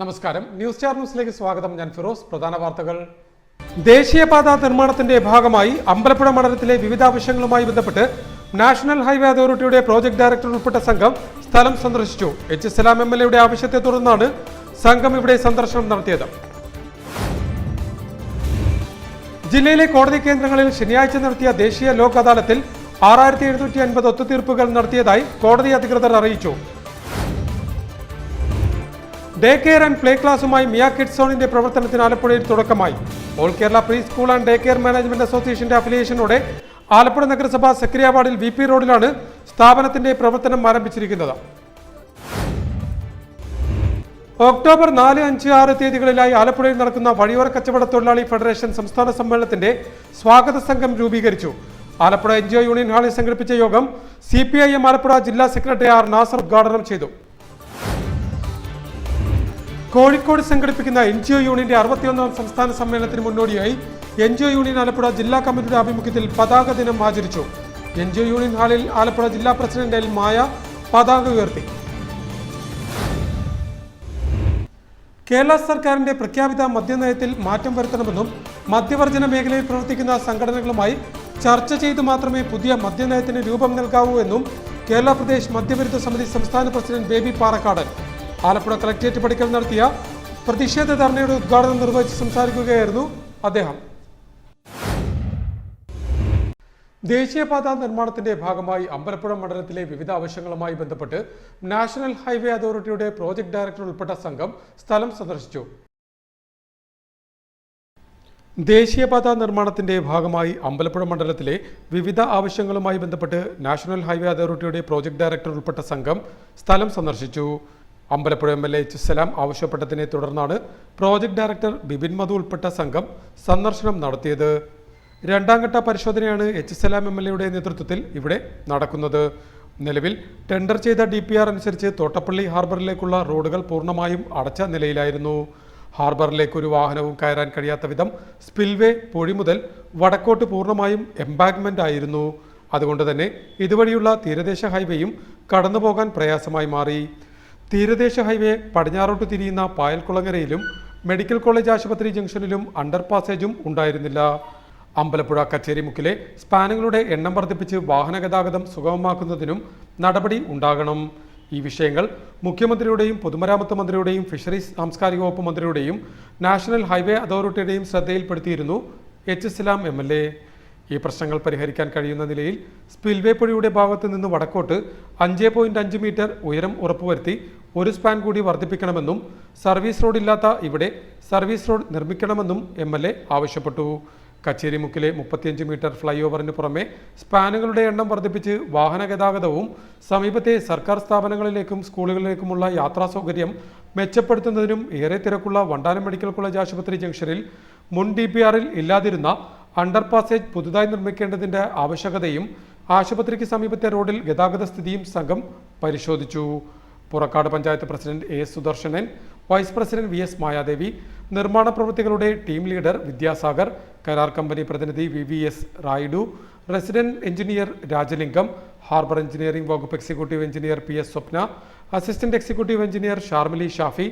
നമസ്കാരം, news star ന്യൂസിലേക്ക് സ്വാഗതം. ഞാൻ ഫിറോസ്. പ്രധാന വാർത്തകൾ. ദേശീയപാത നിർമ്മാണത്തിന്റെ ഭാഗമായി അമ്പലപ്പുഴ മണ്ഡലത്തിലെ വിവിധ ആവശ്യങ്ങളുമായി ബന്ധപ്പെട്ട് നാഷണൽ ഹൈവേ അതോറിറ്റിയുടെ പ്രോജക്ട് ഡയറക്ടർ ഉൾപ്പെട്ട സംഘം സ്ഥലം സന്ദർശിച്ചു. എച്ച് സലാം MLA ആവശ്യത്തെ തുടർന്നാണ് സംഘം ഇവിടെ സന്ദർശനം നടത്തിയത്. ജില്ലയിലെ കോടതി കേന്ദ്രങ്ങളിൽ ശനിയാഴ്ച നടത്തിയ ദേശീയ ലോക് അദാലത്തിൽ 6750 ഒത്തുതീർപ്പുകൾ നടത്തിയതായി കോടതി അധികൃതർ അറിയിച്ചു. ഡേ കെയർ ആൻഡ് പ്ലേ ക്ലാസുമായി മിയ കിഡ്സ് സോണിന്റെ പ്രവർത്തനത്തിന് ആലപ്പുഴയിൽ തുടക്കമായി. All Kerala pre school and day care management അസോസിയേഷന്റെ അഫിലിയേഷനോടെ ആലപ്പുഴ നഗരസഭ സെക്രട്ടേറിയറ്റ് VP റോഡിലാണ് സ്ഥാപനത്തിന്റെ പ്രവർത്തനം ആരംഭിച്ചിരിക്കുന്നത്. ഒക്ടോബർ 4, 5, 6 തീയതികളിലായി ആലപ്പുഴയിൽ നടക്കുന്ന വഴിയോര കച്ചവട തൊഴിലാളി ഫെഡറേഷൻ സംസ്ഥാന സമ്മേളനത്തിന്റെ സ്വാഗത സംഘം രൂപീകരിച്ചു. ആലപ്പുഴ NGO യൂണിയൻ ഹാളിൽ സംഘടിപ്പിച്ച യോഗം CPIM ആലപ്പുഴ ജില്ലാ സെക്രട്ടറി R. നാസർ ഉദ്ഘാടനം ചെയ്തു. കോഴിക്കോട് സംഘടിപ്പിക്കുന്ന NGO യൂണിയന്റെ 61ാം സംസ്ഥാന സമ്മേളനത്തിന് മുന്നോടിയായി NGO യൂണിയൻ ആലപ്പുഴ ജില്ലാ കമ്മിറ്റിയുടെ ആഭിമുഖ്യത്തിൽ പതാക ദിനം ആചരിച്ചു. NGO യൂണിയൻ ഹാളിൽ ആലപ്പുഴ ജില്ലാ പ്രസിഡന്റ് L. മായ പതാക ഉയർത്തി. കേരള സർക്കാരിന്റെ പ്രഖ്യാപിത മദ്യനയത്തിൽ മാറ്റം വരുത്തണമെന്നും മദ്യവർജന മേഖലയിൽ പ്രവർത്തിക്കുന്ന സംഘടനകളുമായി ചർച്ച ചെയ്ത് മാത്രമേ പുതിയ മദ്യനയത്തിന് രൂപം നൽകാവൂ എന്നും കേരള പ്രദേശ് മദ്യവിരുദ്ധ സമിതി സംസ്ഥാന പ്രസിഡന്റ് ബേബി പാറക്കാടൻ ആലപ്പുഴ കളക്ടറേറ്റ് പടിക്കൽ നടത്തിയ പ്രതിഷേധ ധർണയുടെ ഉദ്ഘാടനം നിർവഹിച്ച് സംസാരിക്കുകയായിരുന്നു അദ്ദേഹം. ദേശീയപാത നിർമ്മാണത്തിന്റെ ഭാഗമായി അമ്പലപ്പുഴ മണ്ഡലത്തിലെ വിവിധ ആവശ്യങ്ങളുമായി ബന്ധപ്പെട്ട് നാഷണൽ ഹൈവേ അതോറിറ്റിയുടെ പ്രോജക്ട് ഡയറക്ടർ ഉൾപ്പെട്ട സംഘം സ്ഥലം സന്ദർശിച്ചു. ദേശീയപാത നിർമ്മാണത്തിന്റെ ഭാഗമായി അമ്പലപ്പുഴ മണ്ഡലത്തിലെ വിവിധ ആവശ്യങ്ങളുമായി ബന്ധപ്പെട്ട് നാഷണൽ ഹൈവേ അതോറിറ്റിയുടെ പ്രോജക്ട് ഡയറക്ടർ ഉൾപ്പെട്ട സംഘം സ്ഥലം സന്ദർശിച്ചു. അമ്പലപ്പുഴ MLA എച്ച് സലാം ആവശ്യപ്പെട്ടതിനെ തുടർന്നാണ് പ്രോജക്ട് ഡയറക്ടർ ബിബിൻ മധു ഉൾപ്പെട്ട സംഘം സന്ദർശനം നടത്തിയത്. രണ്ടാംഘട്ട പരിശോധനയാണ് എച്ച് സലാം MLA നേതൃത്വത്തിൽ ഇവിടെ നടക്കുന്നത്. നിലവിൽ ടെൻഡർ ചെയ്ത DPR അനുസരിച്ച് തോട്ടപ്പള്ളി ഹാർബറിലേക്കുള്ള റോഡുകൾ പൂർണ്ണമായും അടച്ച നിലയിലായിരുന്നു. ഹാർബറിലേക്ക് ഒരു വാഹനവും കയറാൻ കഴിയാത്ത വിധം സ്പിൽവേ പൊഴി മുതൽ വടക്കോട്ട് പൂർണ്ണമായും എംബാങ്ക്മെന്റ് ആയിരുന്നു. അതുകൊണ്ട് തന്നെ ഇതുവഴിയുള്ള തീരദേശ ഹൈവേയും കടന്നുപോകാൻ പ്രയാസമായി മാറി. തീരദേശ ഹൈവേ പടിഞ്ഞാറോട്ട് തിരിയുന്ന പായൽക്കുളങ്ങരയിലും മെഡിക്കൽ കോളേജ് ആശുപത്രി ജംഗ്ഷനിലും അണ്ടർ പാസേജും ഉണ്ടായിരുന്നില്ല. അമ്പലപ്പുഴ കച്ചേരിമുക്കിലെ സ്പാനുകളുടെ എണ്ണം വർദ്ധിപ്പിച്ച് വാഹന ഗതാഗതം സുഗമമാക്കുന്നതിനും നടപടി ഉണ്ടാകണം. ഈ വിഷയങ്ങൾ മുഖ്യമന്ത്രിയുടെയും പൊതുമരാമത്ത് മന്ത്രിയുടെയും ഫിഷറീസ് സാംസ്കാരിക വകുപ്പ് മന്ത്രിയുടെയും നാഷണൽ ഹൈവേ അതോറിറ്റിയുടെയും ശ്രദ്ധയിൽപ്പെടുത്തിയിരുന്നു എച്ച് സലാം MLA. ഈ പ്രശ്നങ്ങൾ പരിഹരിക്കാൻ കഴിയുന്ന നിലയിൽ സ്പിൽവേ പുഴയുടെ ഭാഗത്ത് നിന്ന് വടക്കോട്ട് 5.5 മീറ്റർ ഉയരം ഉറപ്പുവരുത്തി ഒരു സ്പാൻ കൂടി വർദ്ധിപ്പിക്കണമെന്നും സർവീസ് റോഡ് ഇല്ലാത്ത ഇവിടെ സർവീസ് റോഡ് നിർമ്മിക്കണമെന്നും MLA ആവശ്യപ്പെട്ടു. കച്ചേരിമുക്കിലെ 35 മീറ്റർ ഫ്ലൈ ഓവറിന് പുറമെ സ്പാനുകളുടെ എണ്ണം വർദ്ധിപ്പിച്ച് വാഹന ഗതാഗതവും സമീപത്തെ സർക്കാർ സ്ഥാപനങ്ങളിലേക്കും സ്കൂളുകളിലേക്കുമുള്ള യാത്രാ സൗകര്യം മെച്ചപ്പെടുത്തുന്നതിനും ഏറെ തിരക്കുള്ള വണ്ടാനം മെഡിക്കൽ കോളേജ് ആശുപത്രി ജംഗ്ഷനിൽ മുൻ DPRൽ ഇല്ലാതിരുന്ന അണ്ടർ പാസേജ് പുതുതായി നിർമ്മിക്കേണ്ടതിന്റെ ആവശ്യകതയും ആശുപത്രിക്ക് സമീപത്തെ റോഡിൽ ഗതാഗത സ്ഥിതിയും സംഘം പരിശോധിച്ചു. Purakkad panchayat president AS Sudarshanan, vice president VS Mayadevi, നിർമ്മാണ പ്രവൃത്തികളുടെ ടീം ലീഡർ വിദ്യാസാഗർ, കരാർ കമ്പനി പ്രതിനിധി VVS Rayudu, resident engineer Rajalingam, harbour engineering വകുപ്പ് executive engineer PS Swapna, assistant executive engineer Sharmili Shafi,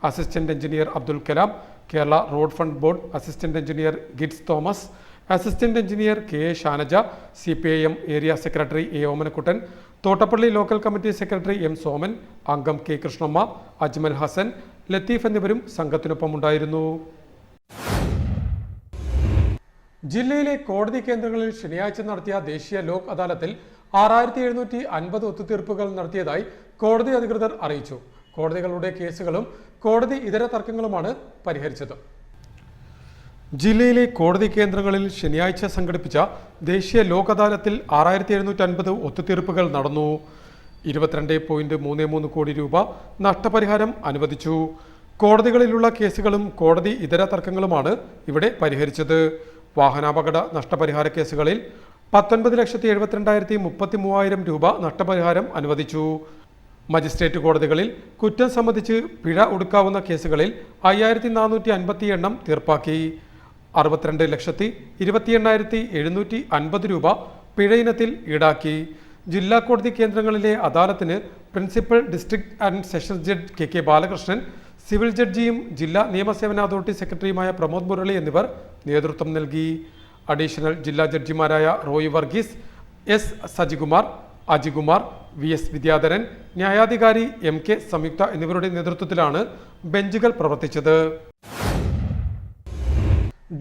assistant engineer Abdul Kalam, Kerala road fund board assistant engineer Gits Thomas, assistant engineer KA Shanaja, CPIM area secretary A. Omanakuttan, Thottappally local committee secretary M. Soman, അംഗം K. Krishnamma, Ajmal Hasan, Latheef എന്നിവരും സംഘത്തിനൊപ്പം ഉണ്ടായിരുന്നു. ജില്ലയിലെ കോടതി കേന്ദ്രങ്ങളിൽ ശനിയാഴ്ച നടത്തിയ ദേശീയ ലോക് അദാലത്തിൽ 6750 ഒത്തുതീർപ്പുകൾ നടത്തിയതായി കോടതി അധികൃതർ അറിയിച്ചു. കോടതികളുടെ കേസുകളും കോടതി ഇതര തർക്കങ്ങളുമാണ് പരിഹരിച്ചത്. ജില്ലയിലെ കോടതി കേന്ദ്രങ്ങളിൽ ശനിയാഴ്ച സംഘടിപ്പിച്ച ദേശീയ ലോക് അദാലത്തിൽ 6750 ഒത്തുതീർപ്പുകൾ നടന്നു. 22.33 കോടി രൂപ നഷ്ടപരിഹാരം അനുവദിച്ചു. കോടതികളിലുള്ള കേസുകളും കോടതി ഇതര തർക്കങ്ങളുമാണ് ഇവിടെ പരിഹരിച്ചത്. വാഹനാപകട നഷ്ടപരിഹാര കേസുകളിൽ 19,72,33,000 രൂപ നഷ്ടപരിഹാരം അനുവദിച്ചു. മജിസ്ട്രേറ്റ് കോടതികളിൽ കുറ്റം സംബന്ധിച്ച് പിഴ ഒടുക്കാവുന്ന കേസുകളിൽ 5450 എണ്ണം തീർപ്പാക്കി. 62,28,750 രൂപ പിഴ ഇനത്തിൽ ഈടാക്കി. ജില്ലാ കോടതി കേന്ദ്രങ്ങളിലെ അദാലത്തിന് principal district and sessions judge KK Balakrishnan, civil ജഡ്ജിയും ജില്ലാ നിയമസേവന അതോറിറ്റി സെക്രട്ടറിയുമായ പ്രമോദ് മുരളി എന്നിവർ നേതൃത്വം നൽകി. അഡീഷണൽ ജില്ലാ ജഡ്ജിമാരായ Roy Varghese, S Sajikumar, Ajikumar, V S Vidyadharan, ന്യായാധികാരി എം കെ സംയുക്ത എന്നിവരുടെ നേതൃത്വത്തിലാണ് ബെഞ്ചുകൾ പ്രവർത്തിച്ചത്.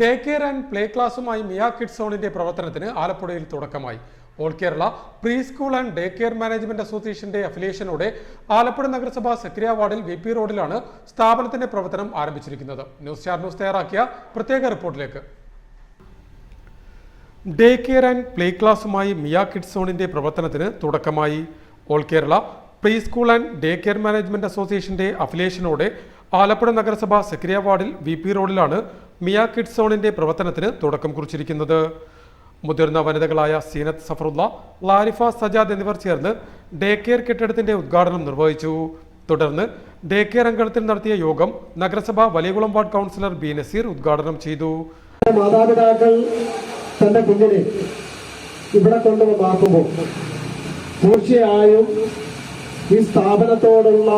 ഡേ കെയർ ആൻഡ് പ്ലേ ക്ലാസുമായി മിയ കിഡ്സ് സോണിന്റെ പ്രവർത്തനത്തിന് ആലപ്പുഴയിൽ തുടക്കമായി. All Kerala pre school and day care management അസോസിയേഷന്റെ അഫിലിയേഷനോടെ ആലപ്പുഴ നഗരസഭ സെക്രിയ വാർഡിൽ VP റോഡിലാണ് സ്ഥാപനത്തിന്റെ പ്രവർത്തനം ആരംഭിച്ചിരിക്കുന്നത്. ന്യൂസ് തയ്യാറാക്കിയ പ്രത്യേക റിപ്പോർട്ടിലേക്ക്. ഡേ കെയർ ആൻഡ് പ്ലേ ക്ലാസുമായി മിയ കിഡ്സ് സോണിന്റെ പ്രവർത്തനത്തിന് തുടക്കമായി. All Kerala pre school and day care management അസോസിയേഷന്റെ അഫിലിയേഷനോടെ ആലപ്പുഴ നഗരസഭ സെക്രിയ വാർഡിൽ VP റോഡിലാണ് മിയ കിഡ്സ് സോണിന്റെ പ്രവർത്തനത്തിന് തുടക്കം കുറിച്ചിരിക്കുന്നത്. മുതിർന്ന വനിതകളായ സീനത്ത് സഫറുല്ല, ലാരിഫ സജാദ് എന്നിവർ ചേർന്ന് ഡേ കെയർ കെട്ടിടത്തിന്റെ ഉദ്ഘാടനം നിർവഹിച്ചു. തുടർന്ന് ഡേ കെയർ അങ്കണത്തിൽ നടത്തിയ യോഗം നഗരസഭ Valiyakulam ward councillor B Naseer ഉദ്ഘാടനം ചെയ്തു. മാതാപിതാക്കൾ തന്റെ കുഞ്ഞിനെ ഇവിടെ കൊണ്ടുവന്നാക്കുമ്പോൾ തീർച്ചയായും ഈ സ്ഥാപനത്തോടുള്ള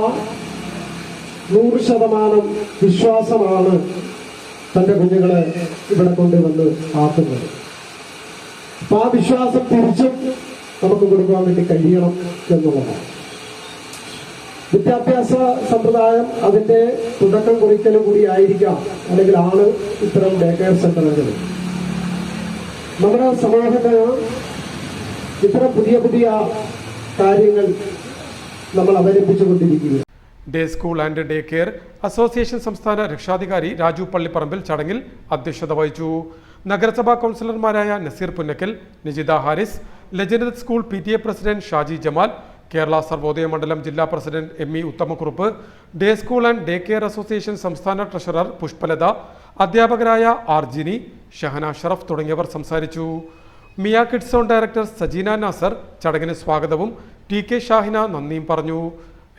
100% വിശ്വാസമാണ് തന്റെ കുഞ്ഞുങ്ങളെ ഇവിടെ കൊണ്ടുവന്ന് ആക്കുന്നത്. അപ്പൊ ആ വിശ്വാസം തിരിച്ചും നമുക്ക് കൊടുക്കാൻ വേണ്ടി കഴിയണം എന്നുള്ളതാണ്. വിദ്യാഭ്യാസ സമ്പ്രദായം അതിന്റെ തുടക്കം കുറിക്കലും കൂടി ആയിരിക്കാം, അല്ലെങ്കിൽ ആണ് ഇത്തരം ഡേ കെയർ സെന്ററുകൾ. നമ്മുടെ സമൂഹത്തിന് ഇത്തരം പുതിയ പുതിയ കാര്യങ്ങൾ നമ്മൾ അവലംബിച്ചുകൊണ്ടിരിക്കുക. Day school and day care association സംസ്ഥാന രക്ഷാധികാരി രാജു പള്ളിപ്പറമ്പിൽ ചടങ്ങിൽ അധ്യക്ഷത വഹിച്ചു. നഗരസഭാ കൗൺസിലർമാരായ Nazeer Punnakkal, Nijitha Haris, Lajnath school PTA president Shaji Jamal, Kerala Sarvodaya Mandalam ജില്ലാ president ME Uthamakkurup, day school and day care association സംസ്ഥാന ട്രഷറർ പുഷ്പലത, അധ്യാപകരായ ആർജിനി, ഷഹന ഷറഫ് തുടങ്ങിയവർ സംസാരിച്ചു. Mia kids zone director Sajeena Nasar ചടങ്ങിന് സ്വാഗതവും TK ഷാഹിന നന്ദിയും പറഞ്ഞു.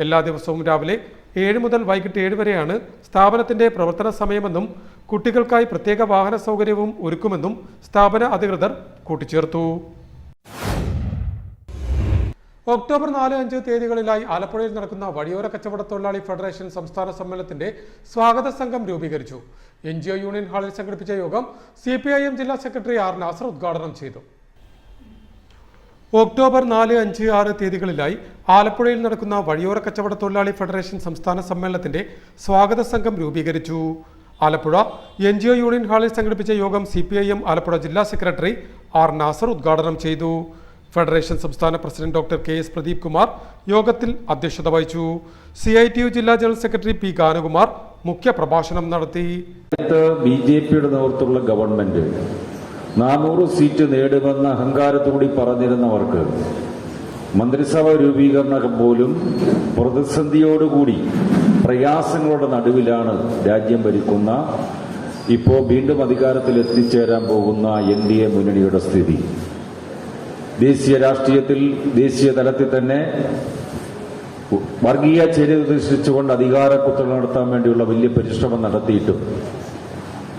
എല്ലാ ദിവസവും രാവിലെ 7 മുതൽ വൈകിട്ട് 7 വരെയാണ് സ്ഥാപനത്തിന്റെ പ്രവർത്തന സമയമെന്നും കുട്ടികൾക്കായി പ്രത്യേക വാഹന സൗകര്യവും ഒരുക്കുമെന്നും സ്ഥാപന അധികൃതർ കൂട്ടിച്ചേർത്തു. ഒക്ടോബർ 4-5 തീയതികളിലായി ആലപ്പുഴയിൽ നടക്കുന്ന വഴിയോര കച്ചവട തൊഴിലാളി ഫെഡറേഷൻ സംസ്ഥാന സമ്മേളനത്തിന്റെ സ്വാഗത സംഘം രൂപീകരിച്ചു. NGO യൂണിയൻ ഹാളിൽ സംഘടിപ്പിച്ച യോഗം CPIM ജില്ലാ സെക്രട്ടറി R നാസർ ഉദ്ഘാടനം ചെയ്തു. ഒക്ടോബർ 4, 5, 6 തീയതികളിലായി ആലപ്പുഴയിൽ നടക്കുന്ന വഴിയോര കച്ചവട തൊഴിലാളി ഫെഡറേഷൻ സംസ്ഥാന സമ്മേളനത്തിന്റെ സ്വാഗത സംഘം രൂപീകരിച്ചു. ആലപ്പുഴ NGO യൂണിയൻ ഹാളിൽ സംഘടിപ്പിച്ച യോഗം CPIM ആലപ്പുഴ ജില്ലാ സെക്രട്ടറി R നാസർ ഉദ്ഘാടനം ചെയ്തു. ഫെഡറേഷൻ സംസ്ഥാന president doctor KS Pradeep Kumar യോഗത്തിൽ അധ്യക്ഷത വഹിച്ചു. CITU ജില്ലാ ജനറൽ സെക്രട്ടറി P ഗാനകുമാർ മുഖ്യ പ്രഭാഷണം നടത്തി. BJPയുടെ നേതൃത്വത്തിലുള്ള ഗവൺമെന്റ് 400 സീറ്റ് നേടുമെന്ന അഹങ്കാരത്തോടെ പറഞ്ഞിരുന്നവർക്ക് മന്ത്രിസഭ രൂപീകരണം പോലും പ്രതിസന്ധിയോടുകൂടി പ്രയാസങ്ങളുടെ നടുവിലാണ് രാജ്യം ഭരിക്കുന്ന ഇപ്പോൾ വീണ്ടും അധികാരത്തിൽ എത്തിച്ചേരാൻ പോകുന്ന NDA മുന്നണിയുടെ സ്ഥിതി. ദേശീയ രാഷ്ട്രീയത്തിൽ ദേശീയ തലത്തിൽ തന്നെ വർഗീയ ചേരി സൃഷ്ടിച്ചുകൊണ്ട് അധികാരക്കുത്തൽ നടത്താൻ വേണ്ടിയുള്ള വലിയ പരിശ്രമം നടത്തിയിട്ടും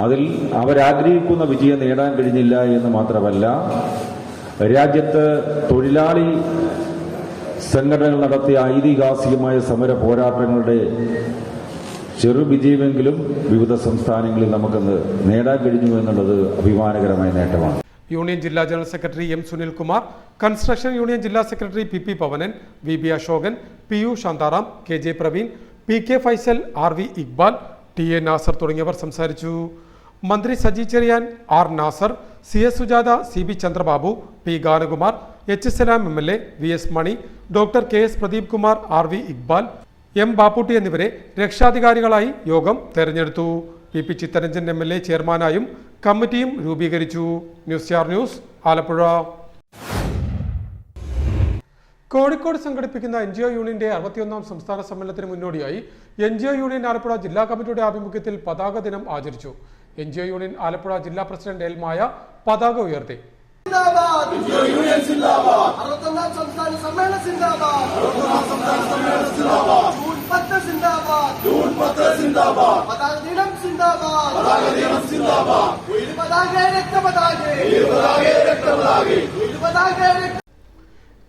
അതിൽ അവരാഗ്രഹിക്കുന്ന വിജയം നേടാൻ കഴിഞ്ഞില്ല എന്ന് മാത്രമല്ല, രാജ്യത്ത് തൊഴിലാളി സംഘടനകൾ നടത്തിയ ഐതിഹാസികമായ സമര പോരാട്ടങ്ങളുടെ ചെറു വിജയമെങ്കിലും വിവിധ സംസ്ഥാനങ്ങളിൽ നമുക്കത് നേടാൻ കഴിഞ്ഞു എന്നുള്ളത് അഭിമാനകരമായ നേട്ടമാണ്. യൂണിയൻ ജില്ലാ general secretary M Sunilkumar, construction union ജില്ലാ secretary PP Pavanan, VB Ashokan, PU Shantharam, KJ Praveen, PK Faisal, RV Iqbal, TA Nasar തുടങ്ങിയവർ സംസാരിച്ചു. മന്ത്രി Saji Cherian, R Nasar, CS Sujatha, CB Chandrababu, P Ganakumar, H Salam MLA, VS Mani, doctor KS Pradeep Kumar, RV Iqbal, M Bapputty എന്നിവരെ രക്ഷാധികാരികളായി യോഗം തെരഞ്ഞെടുത്തു. PP ചിത്തരഞ്ജൻ MLA ചെയർമാനായും കമ്മിറ്റിയും രൂപീകരിച്ചു. ന്യൂസ് ആലപ്പുഴ. കോഴിക്കോട് സംഘടിപ്പിക്കുന്ന NGO യൂണിയന്റെ 61ാം സംസ്ഥാന സമ്മേളനത്തിന് മുന്നോടിയായി NGO യൂണിയൻ ആലപ്പുഴ ജില്ലാ കമ്മിറ്റിയുടെ ആഭിമുഖ്യത്തിൽ പതാക ദിനം ആചരിച്ചു. NGO യൂണിയൻ ആലപ്പുഴ ജില്ലാ പ്രസിഡന്റ് L മായ പതാക ഉയർത്തി.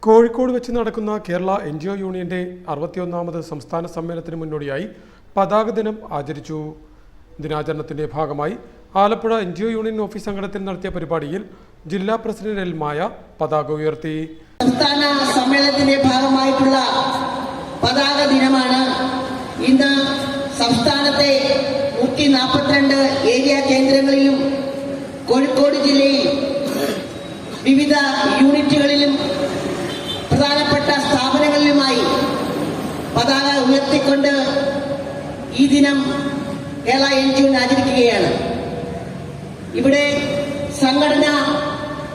കോഴിക്കോട് വെച്ച് നടക്കുന്ന കേരള NGO യൂണിയന്റെ 61ാമത് സംസ്ഥാന സമ്മേളനത്തിന് മുന്നോടിയായി പതാക ദിനം ആചരിച്ചു. ദിനാചരണത്തിന്റെ ഭാഗമായി ആലപ്പുഴ NGO യൂണിയൻ ഓഫീസ് അങ്കണത്തിൽ നടത്തിയ പരിപാടിയിൽ ജില്ലാ പ്രസിഡന്റ് എൽ മായ പതാക ഉയർത്തി. സംസ്ഥാന സമ്മേളനത്തിന്റെ ഭാഗമായിട്ടുള്ള പതാക ദിനമാണ് ഇന്ന്. സംസ്ഥാനത്തെ 142 ഏരിയ കേന്ദ്രങ്ങളിലും കോഴിക്കോട് ജില്ലയിൽ വിവിധ യൂണിറ്റുകളിലും പ്രധാനപ്പെട്ട സ്ഥാപനങ്ങളിലുമായി പതാക ഉയർത്തിക്കൊണ്ട് ഈ ദിനം കേരള NGO ആചരിക്കുകയാണ്. ഇവിടെ സംഘടന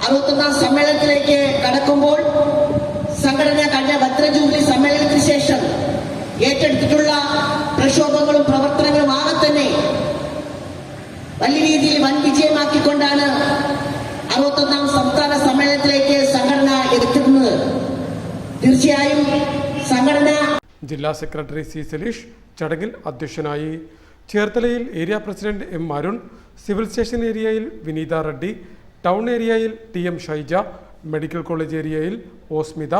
61ാം സമ്മേളനത്തിലേക്ക് കടക്കുമ്പോൾ സംഘടന കഴിഞ്ഞ വജ്രജൂബിലി സമ്മേളനത്തിന് ശേഷം ഏറ്റെടുത്തിട്ടുള്ള പ്രക്ഷോഭങ്ങളും പ്രവർത്തനങ്ങളും ആകെ തന്നെ വലിയ രീതിയിൽ വൻ വിജയമാക്കിക്കൊണ്ടാണ് 61ാം സംസ്ഥാന സമ്മേളനത്തിലേക്ക് സംഘടന എത്തുന്നത്. തീർച്ചയായും സംഘടന ജില്ലാ സെക്രട്ടറി C. സലീഷ് ചടങ്ങിൽ അധ്യക്ഷനായി. ചേർത്തലയിൽ area president M. Arun, civil station ഏരിയയിൽ വിനീത റെഡ്ഡി, ടൗൺ ഏരിയയിൽ TM ഷൈജ, മെഡിക്കൽ കോളേജ് ഏരിയയിൽ ഓസ്മിത,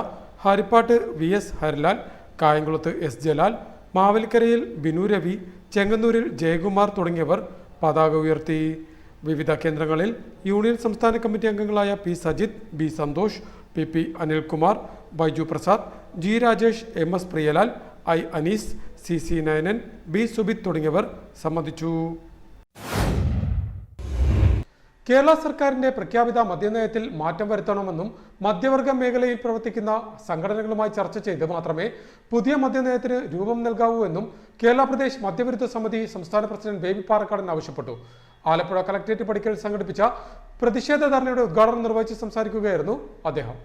ഹാരിപ്പാട്ട് VS ഹരിലാൽ, കായംകുളത്ത് S. ജലാൽ, മാവലിക്കരയിൽ ബിനു രവി, ചെങ്ങന്നൂരിൽ ജയകുമാർ തുടങ്ങിയവർ പതാക ഉയർത്തി. വിവിധ കേന്ദ്രങ്ങളിൽ യൂണിയൻ സംസ്ഥാന കമ്മിറ്റി അംഗങ്ങളായ P. Sajith, B. Santhosh, PP. Anilkumar, Baiju Prasad, G. Rajesh, MS. Priyalal, I. Anees, CC. Nainan, B. Subith തുടങ്ങിയവർ സംബന്ധിച്ചു. കേരള സർക്കാരിന്റെ പ്രഖ്യാപിത മദ്യനയത്തിൽ മാറ്റം വരുത്തണമെന്നും മധ്യവർഗ മേഖലയിൽ പ്രവർത്തിക്കുന്ന സംഘടനകളുമായി ചർച്ച ചെയ്ത് മാത്രമേ പുതിയ മദ്യനയത്തിന് രൂപം നൽകാവൂ എന്നും കേരള പ്രദേശ് മദ്യവിരുദ്ധ സമിതി സംസ്ഥാന പ്രസിഡന്റ് ബേബി പാറക്കാടൻ ആവശ്യപ്പെട്ടു. ആലപ്പുഴ കളക്ടറേറ്റ് പടിക്കൽ സംഘടിപ്പിച്ച പ്രതിഷേധ ധർണയുടെ ഉദ്ഘാടനം നിർവഹിച്ച് സംസാരിക്കുകയായിരുന്നു അദ്ദേഹം.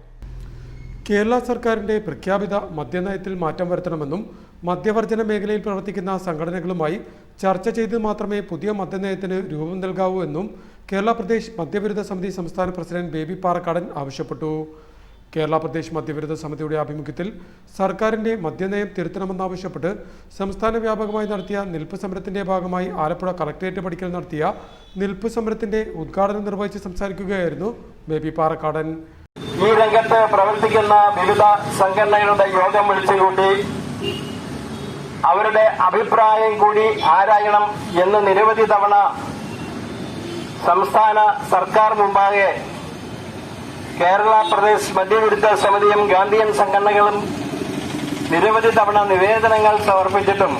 കേരള സർക്കാരിന്റെ പ്രഖ്യാപിത മദ്യനയത്തിൽ മാറ്റം വരുത്തണമെന്നും മദ്യവർജന മേഖലയിൽ പ്രവർത്തിക്കുന്ന സംഘടനകളുമായി ചർച്ച ചെയ്ത് മാത്രമേ പുതിയ മദ്യനയത്തിന് രൂപം നൽകാവൂ എന്നും കേരള പ്രദേശ് മദ്യവിരുദ്ധ സമിതി സംസ്ഥാന പ്രസിഡന്റ് ബേബി പാറക്കാടൻ ആവശ്യപ്പെട്ടു. കേരള പ്രദേശ് മദ്യവിരുദ്ധ സമിതിയുടെ ആഭിമുഖ്യത്തിൽ സർക്കാരിന്റെ മദ്യനയം തിരുത്തണമെന്നാവശ്യപ്പെട്ട് സംസ്ഥാന വ്യാപകമായി നടത്തിയ നിൽപ്പ് സമരത്തിന്റെ ഭാഗമായി ആലപ്പുഴ കളക്ടറേറ്റ് പടിക്കൽ നടത്തിയ നിൽപ്പ് സമരത്തിന്റെ ഉദ്ഘാടനം നിർവഹിച്ച് സംസാരിക്കുകയായിരുന്നു ബേബി പാറക്കാടൻ. ഈ രംഗത്ത് പ്രവർത്തിക്കുന്ന വിവിധ സംഘടനകളുടെ യോഗം വിളിച്ചുകൂട്ടി അവരുടെ അഭിപ്രായം കൂടി ആരായണം എന്ന് നിരവധി തവണ സംസ്ഥാന സർക്കാർ മുമ്പാകെ കേരള പ്രദേശ് മദ്യവിരുദ്ധ സമിതിയും ഗാന്ധിയൻ സംഘടനകളും നിരവധി തവണ നിവേദനങ്ങൾ സമർപ്പിച്ചിട്ടും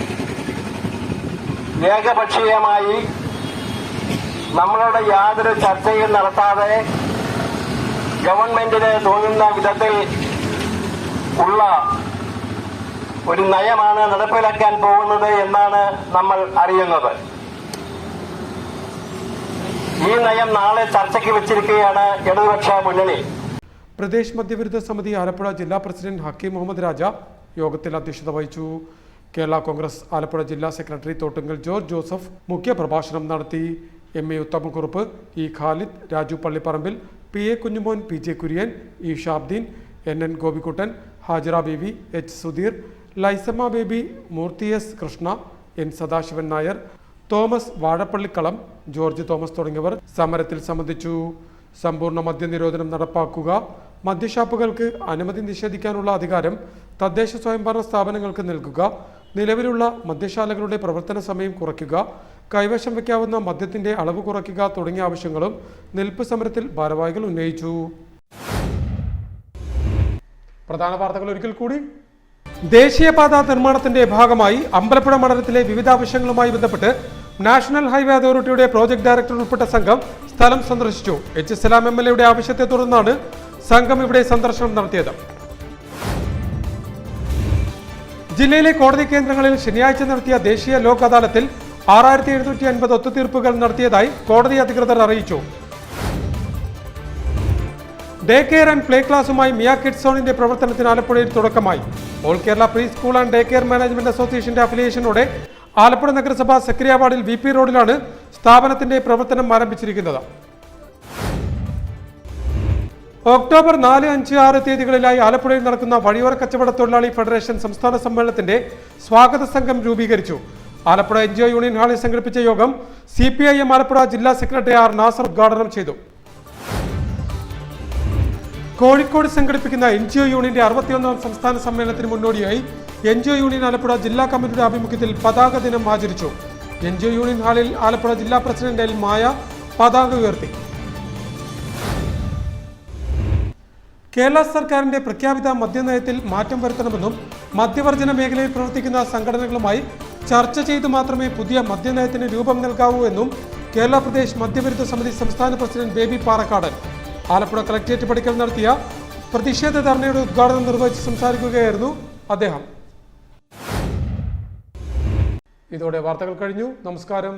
ഏകപക്ഷീയമായി നമ്മളോട് യാതൊരു ചർച്ചയും നടത്താതെ ഗവൺമെന്റിന് തോന്നുന്ന വിധത്തിൽ ഉള്ള ഒരു നയമാണ് നടപ്പിലാക്കാൻ പോകുന്നത് എന്നാണ് നമ്മൾ അറിയുന്നത്. ഈ നയം നാളെ ചർച്ചയ്ക്ക് വെച്ചിരിക്കുകയാണ് ഇടതുപക്ഷ മുന്നണി. പ്രദേശ് മദ്യവിരുദ്ധ സമിതി ആലപ്പുഴ ജില്ലാ പ്രസിഡന്റ് ഹക്കീം മുഹമ്മദ് രാജ യോഗത്തിൽ അധ്യക്ഷത വഹിച്ചു. കേരള കോൺഗ്രസ് ആലപ്പുഴ ജില്ലാ സെക്രട്ടറി തോട്ടുങ്കൽ ജോർജ് ജോസഫ് മുഖ്യ പ്രഭാഷണം നടത്തി. MA Uthamakkurup, E. Khalid, Raju Pallipparambil, PA Kunjumon, PJ Kurian, E. Shabdeen, NN Gopikuttan, Hajara Baby, H. Sudheer, Lysamma Baby, Murthy S. Krishna, N. Sadasivan Nair, Thomas Vazhappallikkalam, George Thomas തുടങ്ങിയവർ സമരത്തിൽ സംബന്ധിച്ചു. സമ്പൂർണ്ണ മദ്യനിരോധനം നടപ്പാക്കുക, മദ്യഷാപ്പുകൾക്ക് അനുമതി നിഷേധിക്കാനുള്ള അധികാരം തദ്ദേശ സ്വയംഭരണ സ്ഥാപനങ്ങൾക്ക് നൽകുക, നിലവിലുള്ള മദ്യശാലകളുടെ പ്രവർത്തന സമയം കുറയ്ക്കുക, കൈവശം വയ്ക്കാവുന്ന മദ്യത്തിന്റെ അളവ് കുറയ്ക്കുക തുടങ്ങിയ ആവശ്യങ്ങളും നിൽപ്പ് സമരത്തിൽ ഭാരവാഹികൾ ഉന്നയിച്ചു. പ്രധാന വാർത്തകൾ ഒരിക്കൽ കൂടി. ദേശീയപാത നിർമ്മാണത്തിന്റെ ഭാഗമായി അമ്പലപ്പുഴ മണ്ഡലത്തിലെ വിവിധ ആവശ്യങ്ങളുമായി ബന്ധപ്പെട്ട് നാഷണൽ ഹൈവേ അതോറിറ്റിയുടെ പ്രോജക്ട് ഡയറക്ടർ ഉൾപ്പെട്ട സംഘം സ്ഥലം സന്ദർശിച്ചു. H. സലാം MLA ആവശ്യത്തെ തുടർന്നാണ് സംഘം ഇവിടെ സന്ദർശനം നടത്തിയത്. ജില്ലയിലെ കോടതി കേന്ദ്രങ്ങളിൽ ശനിയാഴ്ച നടത്തിയ ദേശീയ ലോക് അദാലത്തിൽ 6750 ഒത്തുതീർപ്പുകൾ നടത്തിയതായി കോടതി അധികൃതർ അറിയിച്ചു. ഡേ കെയർ ആൻഡ് പ്ലേ ക്ലാസുമായി മിയ കിഡ്സ് സോണിന്റെ പ്രവർത്തനത്തിന് ആലപ്പുഴയിൽ തുടക്കമായി. All Kerala pre school and day care management അസോസിയേഷന്റെ അഫിലിയേഷനോടെ ആലപ്പുഴ നഗരസഭ സെക്രട്ടേറിയറ്റ് VP റോഡിലാണ് സ്ഥാപനത്തിന്റെ പ്രവർത്തനം ആരംഭിച്ചിരിക്കുന്നത്. ഒക്ടോബർ 4, 5, 6 തീയതികളിലായി ആലപ്പുഴയിൽ നടക്കുന്ന വഴിയോര കച്ചവട തൊഴിലാളി ഫെഡറേഷൻ സംസ്ഥാന സമ്മേളനത്തിന്റെ സ്വാഗത സംഘം രൂപീകരിച്ചു. ആലപ്പുഴ NGO യൂണിയൻ ഹാളിൽ സംഘടിപ്പിച്ച യോഗം CPIM ആലപ്പുഴ ജില്ലാ സെക്രട്ടറി R. നാസർ ഉദ്ഘാടനം ചെയ്തു. കോഴിക്കോട് സംഘടിപ്പിക്കുന്ന NGO യൂണിയന്റെ 61ാം സംസ്ഥാന സമ്മേളനത്തിന് മുന്നോടിയായി NGO യൂണിയൻ ആലപ്പുഴ ജില്ലാ കമ്മിറ്റിയുടെ ആഭിമുഖ്യത്തിൽ പതാക ദിനം ആചരിച്ചു. NGO യൂണിയൻ ഹാളിൽ ആലപ്പുഴ ജില്ലാ പ്രസിഡന്റ് എൽ മായ പതാക ഉയർത്തി. കേരള സർക്കാരിന്റെ പ്രഖ്യാപിത മദ്യനയത്തിൽ മാറ്റം വരുത്തണമെന്നും മദ്യവർജന മേഖലയിൽ പ്രവർത്തിക്കുന്ന സംഘടനകളുമായി ചർച്ച ചെയ്ത് മാത്രമേ പുതിയ മദ്യനയത്തിന് രൂപം നൽകാവൂ എന്നും കേരള പ്രദേശ് മദ്യവിരുദ്ധ സമിതി സംസ്ഥാന പ്രസിഡന്റ് ബേബി പാറക്കാടൻ ആലപ്പുഴ കളക്ടറേറ്റ് പടിക്കൽ നടത്തിയ പ്രതിഷേധ ധർണയുടെ ഉദ്ഘാടനം നിർവഹിച്ച് സംസാരിക്കുകയായിരുന്നു അദ്ദേഹം. ഇതോടെ വാർത്തകൾ കഴിഞ്ഞു. നമസ്കാരം.